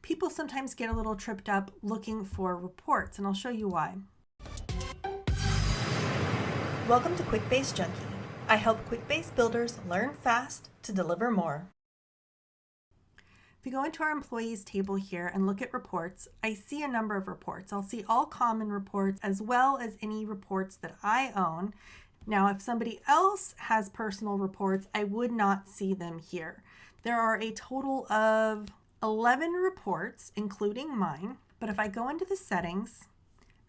people sometimes get a little tripped up looking for reports, and I'll show you why. Welcome to Quickbase Junkie. I help Quickbase builders learn fast to deliver more. If you go into our employees table here and look at reports, I see a number of reports. I'll see all common reports as well as any reports that I own. Now, if somebody else has personal reports, I would not see them here. There are a total of 11 reports, including mine. But if I go into the settings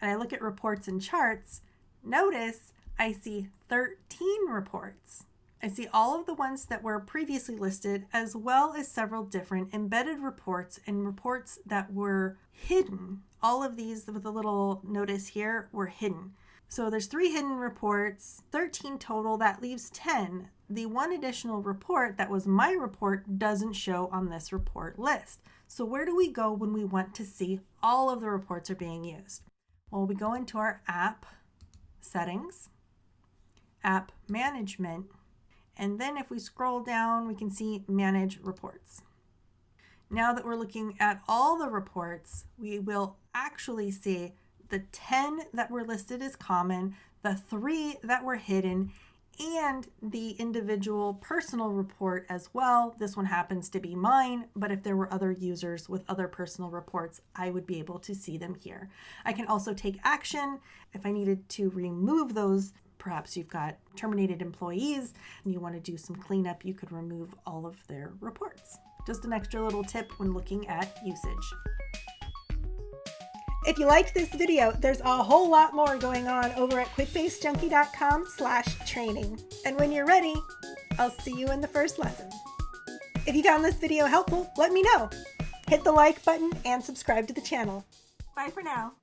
and I look at reports and charts, notice I see 13 reports. I see all of the ones that were previously listed, as well as several different embedded reports and reports that were hidden. All of these with a little notice here were hidden. So there's 3 hidden reports, 13 total, that leaves 10. The one additional report that was my report doesn't show on this report list. So where do we go when we want to see all of the reports are being used? Well, we go into our app settings, app management, and then if we scroll down, we can see manage reports. Now that we're looking at all the reports, we will actually see the 10 that were listed as common, the 3 that were hidden, and the individual personal report as well. This one happens to be mine, but if there were other users with other personal reports, I would be able to see them here. I can also take action if I needed to remove those. Perhaps you've got terminated employees and you want to do some cleanup, you could remove all of their reports. Just an extra little tip when looking at usage. If you liked this video, there's a whole lot more going on over at quickbasejunkie.com/training. And when you're ready, I'll see you in the first lesson. If you found this video helpful, let me know. Hit the like button and subscribe to the channel. Bye for now.